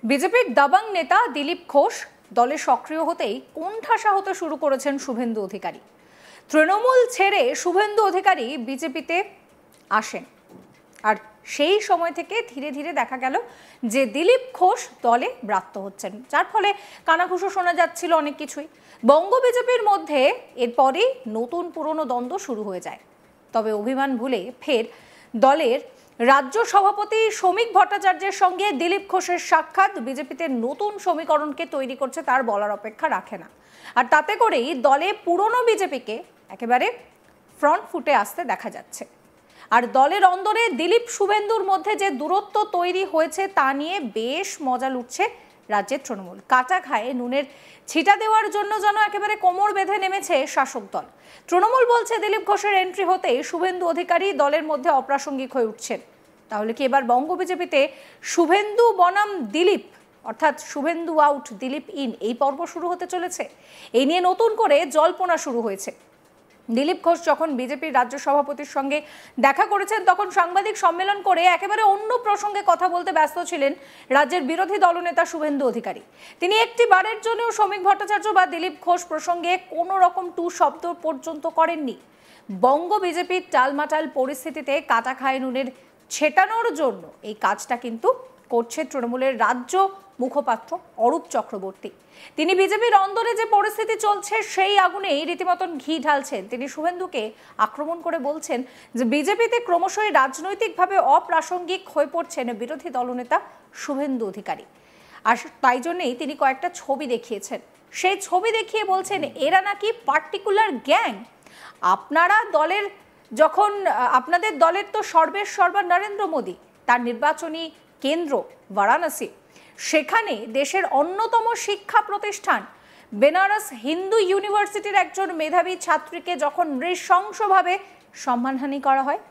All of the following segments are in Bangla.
বিজেপির দাবাং নেতা দিলীপ ঘোষ দলে সক্রিয় হতেই কোণঠাসা হতে শুরু করেছেন শুভেন্দু অধিকারী। তৃণমূল ছেড়ে শুভেন্দু অধিকারী বিজেপিতে আসেন, আর সেই সময় থেকে ধীরে ধীরে দেখা গেল যে দিলীপ ঘোষ দলে ব্রাত্য হচ্ছেন, যার ফলে কানাঘুষো শোনা যাচ্ছিল অনেক কিছুই। বঙ্গ বিজেপির মধ্যে এরপরই নতুন পুরনো দ্বন্দ্ব শুরু হয়ে যায়। তবে অভিমান ভুলে ফের দলের রাজ্য সভাপতি শ্রমিক ভট্টাচার্যের সঙ্গে দিলীপ ঘোষের সাক্ষাৎ বিজেপিতে নতুন সমীকরণকে তৈরি করছে তার বলার অপেক্ষা রাখে না। আর তাতে করেই দলে পুরনো বিজেপিকে একেবারে ফ্রন্ট ফুটে আসতে দেখা যাচ্ছে। আর দলের অন্দরে দিলীপ শুভেন্দুর মধ্যে যে দূরত্ব তৈরি হয়েছে তা নিয়ে বেশ মজা লুটছে রাজ্যের তৃণমূল। কাটা খায়ে নুনের ছিটা দেওয়ার জন্য যেন একেবারে কোমর বেঁধে নেমেছে শাসক দল। তৃণমূল বলছে দিলীপ ঘোষের এন্ট্রি হতেই শুভেন্দু অধিকারী দলের মধ্যে অপ্রাসঙ্গিক হয়ে উঠছেন। তাহলে কি এবার বঙ্গ বিজেপিতে শুভেন্দু বনাম দিলীপ, অর্থাৎ শুভেন্দু আউট দিলীপ ইন, এই পর্ব শুরু হতে চলেছে? এই নিয়ে নতুন করে জল্পনা শুরু হয়েছে। দিলীপ ঘোষ যখন বিজেপির রাজ্য সভাপতির সঙ্গে দেখা করেছেন তখন সাংবাদিক সম্মেলন করে একেবারে অন্য প্রসঙ্গে কথা বলতে ব্যস্ত ছিলেন রাজ্যের বিরোধী দলনেতা শুভেন্দু অধিকারী। তিনি একটি বারের জন্যও শ্রমিক ভট্টাচার্য বা দিলীপ ঘোষ প্রসঙ্গে কোনো রকম টু শব্দ পর্যন্ত করেননি। বঙ্গ বিজেপির টালমাটাল পরিস্থিতিতে কাটা খায় নুনের ছেটানোর জন্য এই কাজটা কিন্তু করছে তৃণমূলের রাজ্য মুখপাত্র অরূপ চক্রবর্তী। তিনি বিজেপির অন্দরে যে পরিস্থিতি চলছে সেই আগুনেই রীতিমতন ঘি ঢালছেন। তিনি শুভেন্দুকে আক্রমণ করে বলছেন যে বিজেপিতে ক্রমশই রাজনৈতিকভাবে অপ্রাসঙ্গিক হয়ে পড়ছেন বিরোধী দলনেতা শুভেন্দু অধিকারী। আর তাই জন্যই তিনি কয়েকটা ছবি দেখিয়েছেন। সেই ছবি দেখিয়ে বলছেন এরা নাকি পার্টিকুলার গ্যাং। আপনারা দলের যখন আপনাদের দলের তো সর্বেসর্বা নরেন্দ্র মোদী, তার নির্বাচনী কেন্দ্র বারাণসী, সেখানে দেশের অন্যতম শিক্ষা প্রতিষ্ঠান বেনারস হিন্দু ইউনিভার্সিটির একজন মেধাবী ছাত্রীকে যখন নৃশংসভাবে সম্মানহানি করা হয়,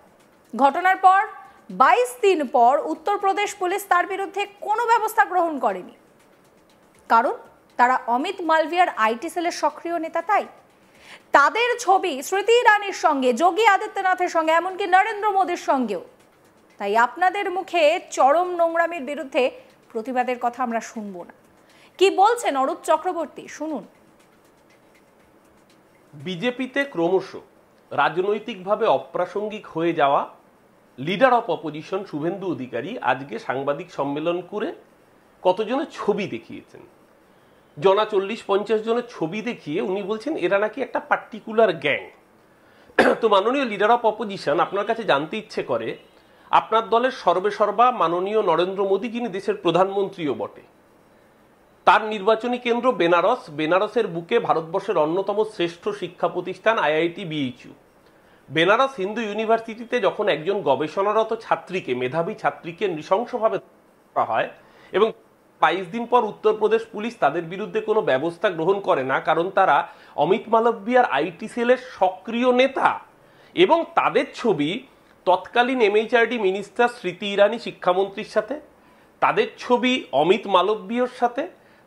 ঘটনার পর 22 দিন পর উত্তরপ্রদেশ পুলিশ তার বিরুদ্ধে কোনো ব্যবস্থা গ্রহণ করেনি, কারণ তারা অমিত মালভিয়ার আইটি সেলের সক্রিয় নেতা। তাই তাদের ছবি স্মৃতি ইরানির সঙ্গে, যোগী আদিত্যনাথের সঙ্গে, এমনকি নরেন্দ্র মোদীর সঙ্গেও। তাই আপনাদের মুখে চরম নোংরামির বিরুদ্ধে প্রতিবাদের কথা আমরা শুনবো না। কি বলছেন অরূপ চক্রবর্তী, শুনুন। বিজেপিতে ক্রমশ রাজনৈতিকভাবে অপ্রাসঙ্গিক হয়ে যাওয়া leader of opposition Suvendu Adhikari আজকে সাংবাদিক সম্মেলন করে কতজনের ছবি দেখিয়েছেন। 40-50 জনের ছবি দেখিয়ে উনি বলছেন এরা নাকি একটা পার্টিকুলার গ্যাং। তো মাননীয় লিডার অফ অপোজিশন, আপনার কাছে জানতে ইচ্ছে করে আপনার দলের সর্বেসর্বা মাননীয় নরেন্দ্র মোদী, যিনি দেশের প্রধানমন্ত্রীও বটে, তার নির্বাচনী কেন্দ্র বেনারস, বেনারসের বুকে ভারতবর্ষের অন্যতম শ্রেষ্ঠ শিক্ষা প্রতিষ্ঠান IIT BHU, বেনারস হিন্দু ইউনিভার্সিটিতে যখন একজন গবেষণারত ছাত্রীকে, মেধাবী ছাত্রীকে নৃশংসভাবে করা হয় এবং 22 দিন পর উত্তরপ্রদেশ পুলিশ তাদের বিরুদ্ধে কোনো ব্যবস্থা গ্রহণ করে না, কারণ তারা অমিত মালভিয়ার আইটি সেলের সক্রিয় নেতা, এবং তাদের ছবি তৎকালীন MHRD মিনিস্টার স্মৃতি ইরানি শিক্ষামন্ত্রীর সাথে, তাদের ছবি অমিত মালব্যর সাথে,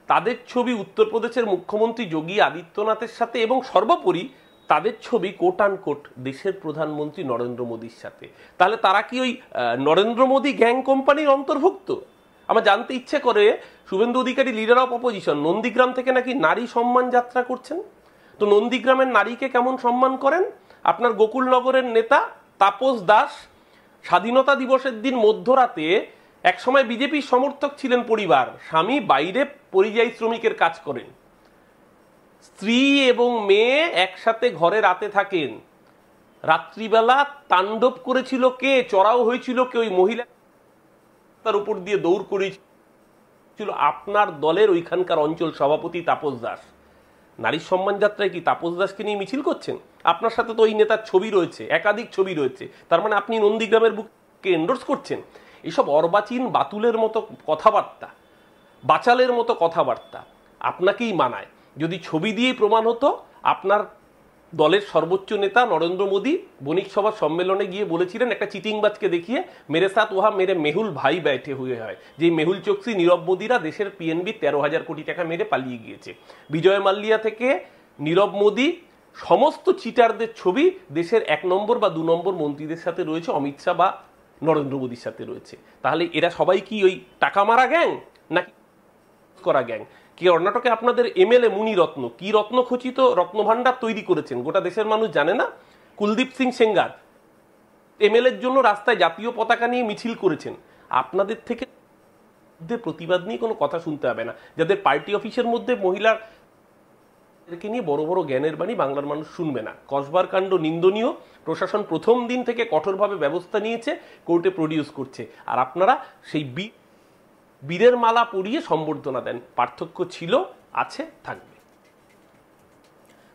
তাদের ছবি উত্তরপ্রদেশের মুখ্যমন্ত্রী যোগী আদিত্যনাথের সাথে, এবং সর্বোপরি তাদের ছবি কোট অ্যান্ড কোট দেশের প্রধানমন্ত্রী নরেন্দ্র মোদীর সাথে, তাহলে তারা কি ওই নরেন্দ্র মোদী গ্যাং কোম্পানির অন্তর্ভুক্ত? আমার জানতে ইচ্ছে করে Suvendu Adhikari leader of opposition Nandigram থেকে নাকি নারী সম্মান যাত্রা করছেন। তো নন্দীগ্রামের নারীকে কেমন সম্মান করেন? আপনার গোকুলনগরের নেতা তাপস দাস স্বাধীনতা দিবসের দিন মধ্যরাতে, একসময় বিজেপির সমর্থক ছিলেন পরিবার, স্বামী বাইরে পরিযায়ী শ্রমিকের কাজ করেন, স্ত্রী এবং মেয়ে একসাথে ঘরে রাতে থাকেন, রাত্রিবেলা তাণ্ডব করেছিল কে, চড়াও হয়েছিল কে, ওই মহিলা তার উপর দিয়ে দৌড় করেছিল আপনার দলের ওইখানকার অঞ্চল সভাপতি তাপস দাস। নারীর সম্মান যাত্রায় কি তাপস দাসকে নিয়ে মিছিল করছেন? আপনার সাথে তো ওই নেতার ছবি রয়েছে, একাধিক ছবি রয়েছে, তার মানে আপনি নন্দীগ্রামের বুককে এন্ডোর্স করছেন। এসব অর্বাচীন বাতুলের মতো কথাবার্তা, বাচালের মতো কথাবার্তা আপনাকেই মানায়। যদি ছবি দিয়েই প্রমাণ হতো, আপনার দলের সর্বোচ্চ নেতা নরেন্দ্র মোদী বণিক সভার সম্মেলনে গিয়ে বলেছিলেন একটা চিটিংবাজকে দেখিয়ে, মেরে সাথ ওহা মেরে মেহুল ভাই बैठे हुए হয়, যে মেহুল চোকসি, নীরব মোদীরা দেশের PNB 13,000 কোটি টাকা মেরে পালিয়ে গিয়েছে। বিজয় মাল্লিয়া থেকে নীরব মোদী, সমস্ত চিটারদের ছবি দেশের 1 নম্বর বা 2 নম্বর মন্ত্রীদের সাথে রয়েছে, অমিত শাহ বা নরেন্দ্র মোদীর সাথে রয়েছে। তাহলে এরা সবাই কি ওই টাকা মারা গ্যাং নাকি করা গ্যাং। কর্ণাটকে আপনাদের এমএলএ মুনিরত্ন কি রত্নখচিত রত্নভাণ্ডার তৈরি করেছেন গোটা দেশের মানুষ জানে না। কুলদীপ সিং সেঙ্গার এমএলএর জন্য রাস্তায় জাতীয় পতাকা নিয়ে মিছিল করেছেন। আপনাদের থেকে প্রতিবাদ নিয়ে কোনো কথা শুনতে হবে না। যাদের পার্টি অফিসের মধ্যে মহিলাকে নিয়ে বড় বড় জ্ঞানের বাণী বাংলার মানুষ শুনবে না। কসবার কাণ্ড নিন্দনীয়, প্রশাসন প্রথম দিন থেকে কঠোরভাবে ব্যবস্থা নিয়েছে, কোর্টে প্রডিউস করছে, আর আপনারা সেই বীরের মালা পরিয়ে সম্বর্ধনা দেন। পার্থক্য ছিল, আছে, থাকবে।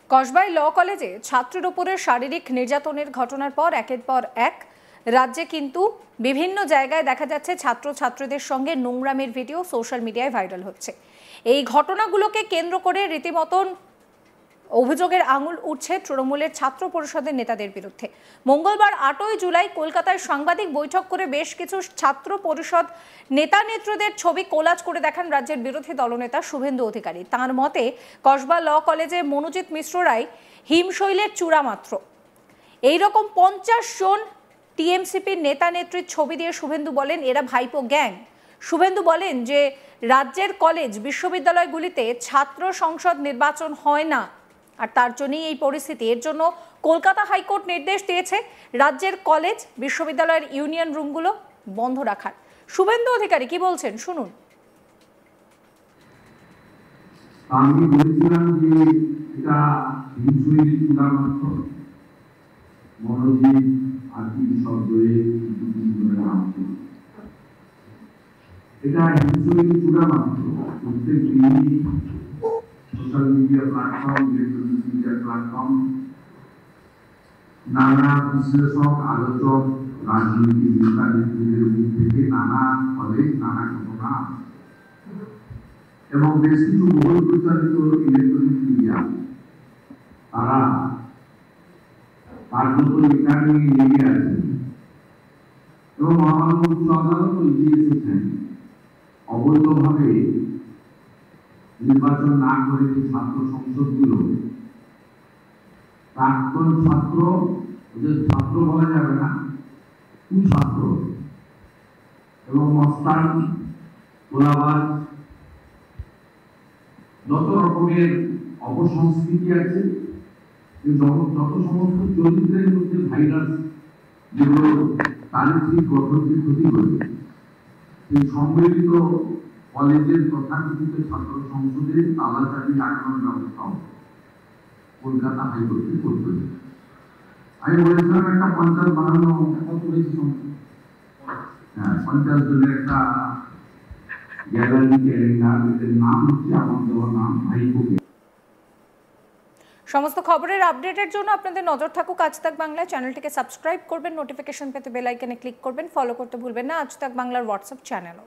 কসবাই ল কলেজে ছাত্রের উপরে শারীরিক নির্যাতনের ঘটনার পর একের পর এক রাজ্যে কিন্তু বিভিন্ন জায়গায় দেখা যাচ্ছে ছাত্রছাত্রীদের সঙ্গে নোংরামের ভিডিও সোশ্যাল মিডিয়ায় ভাইরাল হচ্ছে। এই ঘটনাগুলোকে কেন্দ্র করে রীতিমতন অভিযোগের আঙুল উঠছে তৃণমূলের ছাত্র পরিষদের নেতাদের বিরুদ্ধে। মঙ্গলবার 8ই জুলাই কলকাতায় সাংবাদিক বৈঠক করে বেশ কিছু ছাত্র পরিষদ নেতা নেত্রীদের ছবি কোলাজ করে দেখান রাজ্যের বিরোধী দলনেতা শুভেন্দু অধিকারী। তাঁর মতে কসবা ল কলেজে মনোজিৎ মিশ্র রায় হিমশৈলের চূড়া মাত্র। এইরকম 50 জন টিএমসিপির নেতা নেত্রীর ছবি দিয়ে শুভেন্দু বলেন এরা ভাইপো গ্যাং। শুভেন্দু বলেন যে রাজ্যের কলেজ বিশ্ববিদ্যালয়গুলিতে ছাত্র সংসদ নির্বাচন হয় না, আর তার জন্যই এই পরিস্থিতি। এর জন্য কলকাতা হাইকোর্ট নির্দেশ দিয়েছে রাজ্যের কলেজ বিশ্ববিদ্যালয়ের ইউনিয়ন রুমগুলো বন্ধ রাখার। শুভেন্দু অধিকারী কি বলছেন শুনুন। আমি বলেছিলাম যে এটা হিমশৈলী চূড়া মাত্র, মনোজিৎ আদি শব্দে এটা হিমশৈলী চূড়া মাত্র। প্রত্যেক দিনই social media platform, electronic media platform, নানা বিশ্লেষক, আলোচক, রাজনৈতিক নেতা নেত্রীদের মুখ থেকে নানা কলেজ, নানা ঘটনা এবং বেশ কিছু বহুল প্রচারিত ইলেকট্রনিক মিডিয়া তারা কার্যত এটা নিয়ে লেগে আছেন এবং মহামান্য উচ্চ আদালত এগিয়ে এসেছেন। অবৈধভাবে নির্বাচন না করে যে ছাত্র সংসদগুলো, প্রাক্তন ছাত্র, ওদের ছাত্র বলা যাবে না, কুছাত্র এবং মস্তান, গোলাবাজ, যত রকমের অপসংস্কৃতি আছে, যত সমস্ত চরিত্রের মধ্যে ভাইরাস যেগুলো চারিত্রিক গঠনকে ক্ষতি করে, সেই সম্মিলিত কলেজের তথাকথিত ছাত্র সংসদে তালাচাবি লাগানোর ব্যবস্থাও কলকাতা হাইকোর্টে করতে। আমি বলেছিলাম একটা 50 বানানো করেছি, হ্যাঁ 50 জনের একটা গ্যালারি ক্যালেন্ডার, এদের নাম হচ্ছে আমার দেওয়া নাম ভাইপো। সমস্ত খবরের আপডেটের জন্য আপনাদের নজর থাকুক আজ তাক বাংলা। চ্যানেলটিকে সাবস্ক্রাইব করবেন, নোটিফিকেশন পেতে বেল আইকনে ক্লিক করবেন, ফলো করতে ভুলবেন না আজ তাক বাংলার হোয়াটসঅ্যাপ চ্যানেলও।